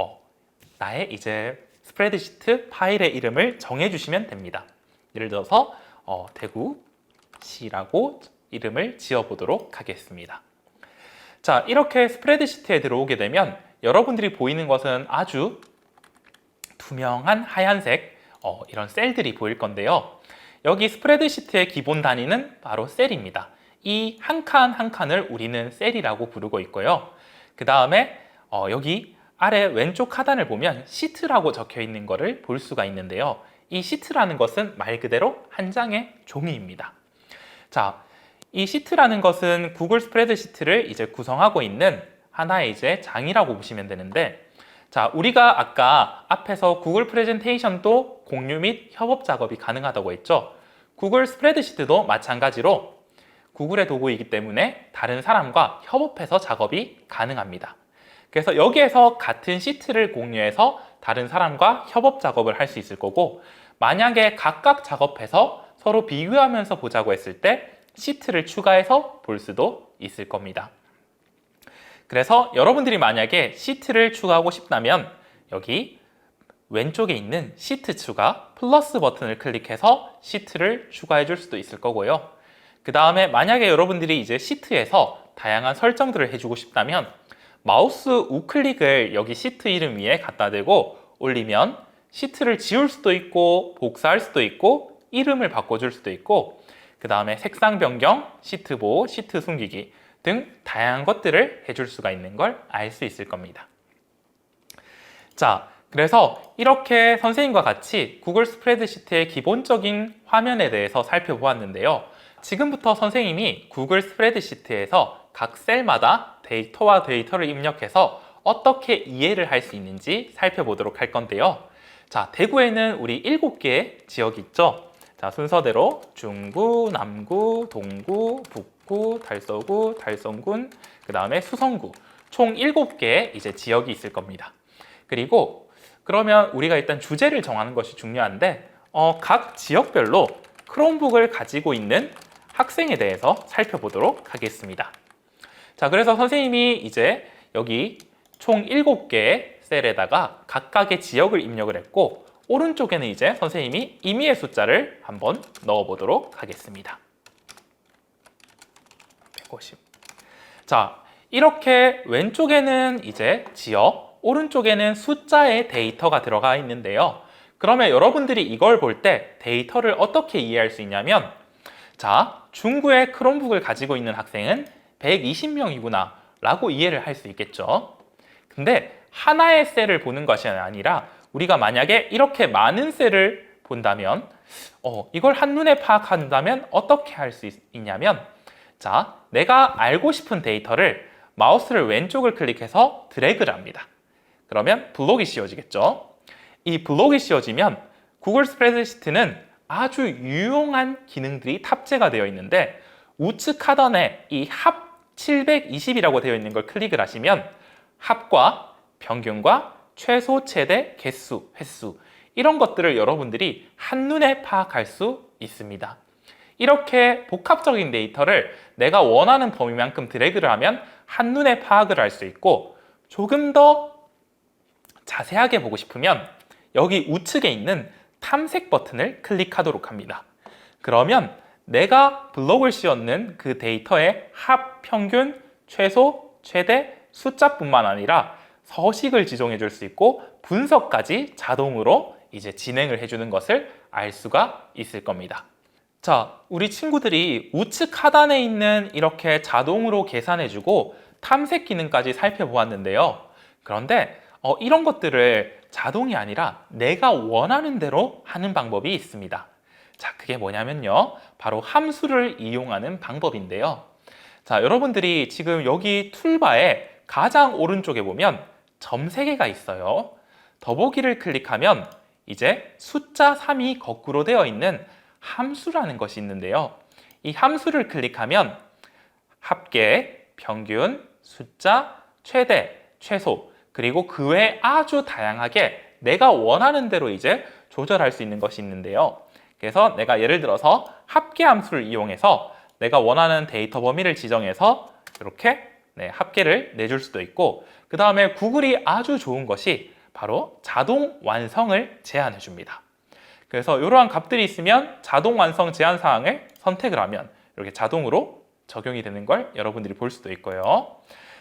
나의 이제 스프레드시트 파일의 이름을 정해 주시면 됩니다. 예를 들어서 대구시라고 이름을 지어 보도록 하겠습니다. 자, 이렇게 스프레드시트에 들어오게 되면 여러분들이 보이는 것은 아주 투명한 하얀색 이런 셀들이 보일 건데요. 여기 스프레드시트의 기본 단위는 바로 셀입니다. 이 한 칸 한 칸을 우리는 셀이라고 부르고 있고요. 그 다음에 여기 아래 왼쪽 하단을 보면 시트라고 적혀 있는 것을 볼 수가 있는데요. 이 시트라는 것은 말 그대로 한 장의 종이입니다. 자, 이 시트라는 것은 구글 스프레드시트를 이제 구성하고 있는 하나의 이제 장이라고 보시면 되는데, 자, 우리가 아까 앞에서 구글 프레젠테이션도 공유 및 협업 작업이 가능하다고 했죠. 구글 스프레드시트도 마찬가지로 구글의 도구이기 때문에 다른 사람과 협업해서 작업이 가능합니다. 그래서 여기에서 같은 시트를 공유해서 다른 사람과 협업 작업을 할 수 있을 거고, 만약에 각각 작업해서 서로 비교하면서 보자고 했을 때 시트를 추가해서 볼 수도 있을 겁니다. 그래서 여러분들이 만약에 시트를 추가하고 싶다면 여기 왼쪽에 있는 시트 추가 플러스 버튼을 클릭해서 시트를 추가해 줄 수도 있을 거고요. 그 다음에 만약에 여러분들이 이제 시트에서 다양한 설정들을 해주고 싶다면 마우스 우클릭을 여기 시트 이름 위에 갖다 대고 올리면 시트를 지울 수도 있고 복사할 수도 있고 이름을 바꿔줄 수도 있고, 그 다음에 색상 변경, 시트 보호, 시트 숨기기 등 다양한 것들을 해줄 수가 있는 걸 알 수 있을 겁니다. 자, 그래서 이렇게 선생님과 같이 구글 스프레드시트의 기본적인 화면에 대해서 살펴보았는데요. 지금부터 선생님이 구글 스프레드시트에서 각 셀마다 데이터와 데이터를 입력해서 어떻게 이해를 할 수 있는지 살펴보도록 할 건데요. 자, 대구에는 우리 7개의 지역이 있죠. 자, 순서대로 중구, 남구, 동구, 북구, 달서구, 달성군, 그 다음에 수성구, 총 7개의 이제 지역이 있을 겁니다. 그리고 그러면 우리가 일단 주제를 정하는 것이 중요한데, 각 지역별로 크롬북을 가지고 있는 학생에 대해서 살펴보도록 하겠습니다. 자, 그래서 선생님이 이제 여기 총 7개의 셀에다가 각각의 지역을 입력을 했고, 오른쪽에는 이제 선생님이 임의의 숫자를 한번 넣어보도록 하겠습니다. 150. 자, 이렇게 왼쪽에는 이제 지역, 오른쪽에는 숫자의 데이터가 들어가 있는데요. 그러면 여러분들이 이걸 볼 때 데이터를 어떻게 이해할 수 있냐면, 자, 중구의 크롬북을 가지고 있는 학생은 120명이구나 라고 이해를 할 수 있겠죠. 근데 하나의 셀을 보는 것이 아니라 우리가 만약에 이렇게 많은 셀을 본다면 이걸 한눈에 파악한다면 어떻게 할 수 있냐면, 자, 내가 알고 싶은 데이터를 마우스를 왼쪽을 클릭해서 드래그를 합니다. 그러면 블록이 씌워지겠죠. 이 블록이 씌워지면 구글 스프레드시트는 아주 유용한 기능들이 탑재가 되어 있는데, 우측 하단에 이 합 720이라고 되어 있는 걸 클릭을 하시면 합과 평균과 최소, 최대, 개수, 횟수 이런 것들을 여러분들이 한눈에 파악할 수 있습니다. 이렇게 복합적인 데이터를 내가 원하는 범위만큼 드래그를 하면 한눈에 파악을 할 수 있고, 조금 더 자세하게 보고 싶으면 여기 우측에 있는 탐색 버튼을 클릭하도록 합니다. 그러면 내가 블록을 씌웠는 그 데이터의 합, 평균, 최소, 최대, 숫자뿐만 아니라 서식을 지정해 줄 수 있고 분석까지 자동으로 이제 진행을 해주는 것을 알 수가 있을 겁니다. 자, 우리 친구들이 우측 하단에 있는 이렇게 자동으로 계산해주고 탐색 기능까지 살펴보았는데요. 그런데 이런 것들을 자동이 아니라 내가 원하는 대로 하는 방법이 있습니다. 자, 그게 뭐냐면요. 바로 함수를 이용하는 방법인데요. 자, 여러분들이 지금 여기 툴바에 가장 오른쪽에 보면 점 3개가 있어요. 더보기를 클릭하면 이제 숫자 3이 거꾸로 되어 있는 함수라는 것이 있는데요. 이 함수를 클릭하면 합계, 평균, 숫자, 최대, 최소, 그리고 그 외에 아주 다양하게 내가 원하는 대로 이제 조절할 수 있는 것이 있는데요. 그래서 내가 예를 들어서 합계 함수를 이용해서 내가 원하는 데이터 범위를 지정해서 이렇게 합계를 내줄 수도 있고, 그 다음에 구글이 아주 좋은 것이 바로 자동 완성을 제한해 줍니다. 그래서 이러한 값들이 있으면 자동 완성 제한 사항을 선택을 하면 이렇게 자동으로 적용이 되는 걸 여러분들이 볼 수도 있고요.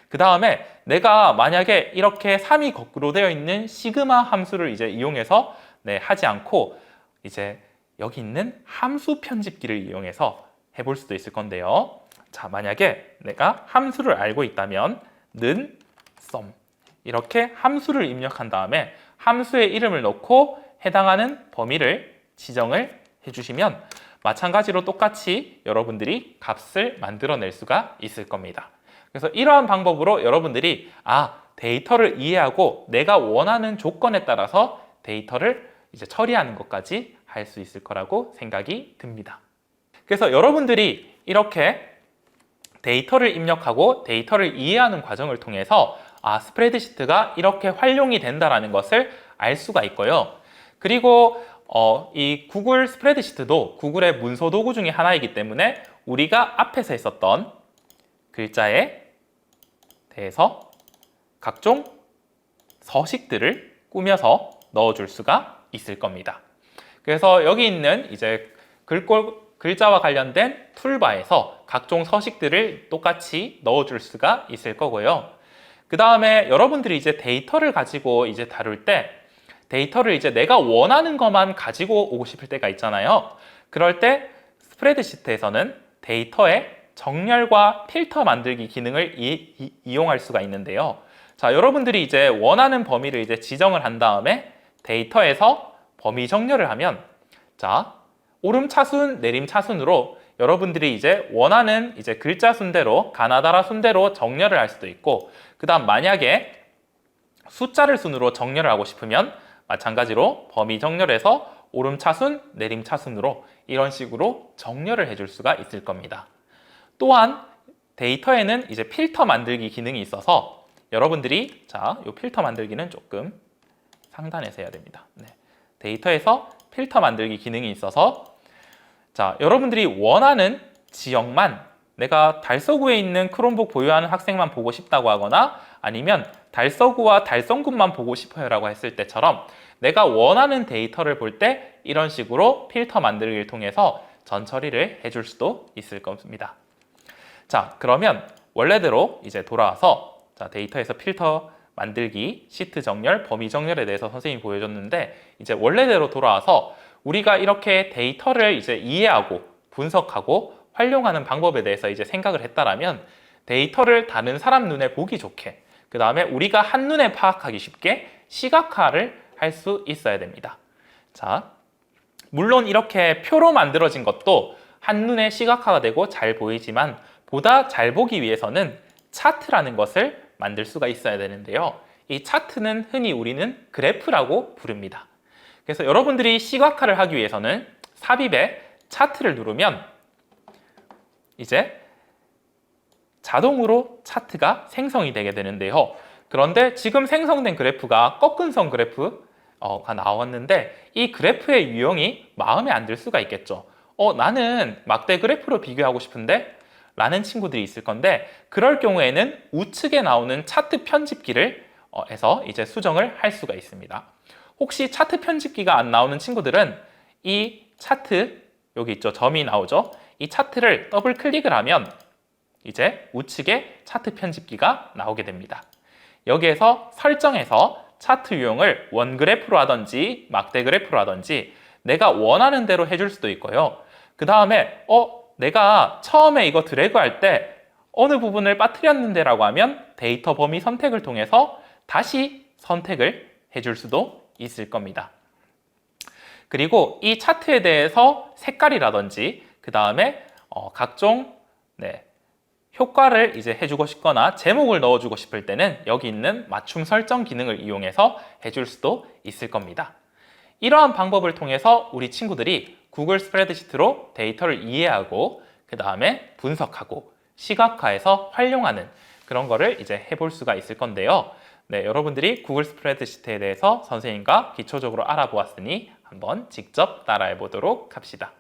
그 다음에 내가 만약에 이렇게 3이 거꾸로 되어 있는 시그마 함수를 이제 이용해서 하지 않고 이제 여기 있는 함수 편집기를 이용해서 해볼 수도 있을 건데요. 자, 만약에 내가 함수를 알고 있다면 는 sum 이렇게 함수를 입력한 다음에 함수의 이름을 넣고 해당하는 범위를 지정을 해주시면 마찬가지로 똑같이 여러분들이 값을 만들어낼 수가 있을 겁니다. 그래서 이러한 방법으로 여러분들이 데이터를 이해하고 내가 원하는 조건에 따라서 데이터를 이제 처리하는 것까지 할 수 있을 거라고 생각이 듭니다. 그래서 여러분들이 이렇게 데이터를 입력하고 데이터를 이해하는 과정을 통해서 스프레드시트가 이렇게 활용이 된다라는 것을 알 수가 있고요. 그리고 이 구글 스프레드시트도 구글의 문서 도구 중에 하나이기 때문에 우리가 앞에서 했었던 글자에 대해서 각종 서식들을 꾸며서 넣어줄 수가 있을 겁니다. 그래서 여기 있는 이제 글자와 관련된 툴바에서 각종 서식들을 똑같이 넣어줄 수가 있을 거고요. 그 다음에 여러분들이 이제 데이터를 가지고 이제 다룰 때 데이터를 이제 내가 원하는 것만 가지고 오고 싶을 때가 있잖아요. 그럴 때 스프레드시트에서는 데이터의 정렬과 필터 만들기 기능을 이용할 수가 있는데요. 자, 여러분들이 이제 원하는 범위를 이제 지정을 한 다음에 데이터에서 범위 정렬을 하면 자, 오름 차순, 내림 차순으로 여러분들이 이제 원하는 이제 글자 순대로 가나다라 순대로 정렬을 할 수도 있고 그 다음 만약에 숫자를 순으로 정렬을 하고 싶으면 마찬가지로 범위 정렬해서 오름 차순, 내림 차순으로 이런 식으로 정렬을 해줄 수가 있을 겁니다. 또한 데이터에는 이제 필터 만들기 기능이 있어서 여러분들이 자, 이 필터 만들기는 조금 상단에서 해야 됩니다. 네. 데이터에서 필터 만들기 기능이 있어서 자, 여러분들이 원하는 지역만 내가 달서구에 있는 크롬북 보유하는 학생만 보고 싶다고 하거나 아니면 달서구와 달성군만 보고 싶어요 라고 했을 때처럼 내가 원하는 데이터를 볼 때 이런 식으로 필터 만들기를 통해서 전처리를 해줄 수도 있을 겁니다. 자, 그러면 원래대로 이제 돌아와서 자, 데이터에서 필터 만들기, 시트 정렬, 범위 정렬에 대해서 선생님이 보여줬는데 이제 원래대로 돌아와서 우리가 이렇게 데이터를 이제 이해하고 분석하고 활용하는 방법에 대해서 이제 생각을 했다라면 데이터를 다른 사람 눈에 보기 좋게 그 다음에 우리가 한눈에 파악하기 쉽게 시각화를 할 수 있어야 됩니다. 자, 물론 이렇게 표로 만들어진 것도 한눈에 시각화가 되고 잘 보이지만 보다 잘 보기 위해서는 차트라는 것을 만들 수가 있어야 되는데요. 이 차트는 흔히 우리는 그래프라고 부릅니다. 그래서 여러분들이 시각화를 하기 위해서는 삽입에 차트를 누르면 이제 자동으로 차트가 생성이 되게 되는데요. 그런데 지금 생성된 그래프가 꺾은선 그래프가 나왔는데 이 그래프의 유형이 마음에 안 들 수가 있겠죠. 나는 막대 그래프로 비교하고 싶은데 라는 친구들이 있을 건데 그럴 경우에는 우측에 나오는 차트 편집기를 해서 이제 수정을 할 수가 있습니다. 혹시 차트 편집기가 안 나오는 친구들은 이 차트 여기 있죠. 점이 나오죠. 이 차트를 더블 클릭을 하면 이제 우측에 차트 편집기가 나오게 됩니다. 여기에서 설정해서 차트 유형을 원그래프로 하든지 막대 그래프로 하든지 내가 원하는 대로 해줄 수도 있고요. 그 다음에 내가 처음에 이거 드래그 할 때 어느 부분을 빠뜨렸는데 라고 하면 데이터 범위 선택을 통해서 다시 선택을 해줄 수도 있을 겁니다. 그리고 이 차트에 대해서 색깔이라든지 그 다음에 각종 효과를 이제 해주고 싶거나 제목을 넣어주고 싶을 때는 여기 있는 맞춤 설정 기능을 이용해서 해줄 수도 있을 겁니다. 이러한 방법을 통해서 우리 친구들이 구글 스프레드시트로 데이터를 이해하고 그 다음에 분석하고 시각화해서 활용하는 그런 거를 이제 해볼 수가 있을 건데요. 네, 여러분들이 구글 스프레드시트에 대해서 선생님과 기초적으로 알아보았으니 한번 직접 따라해 보도록 합시다.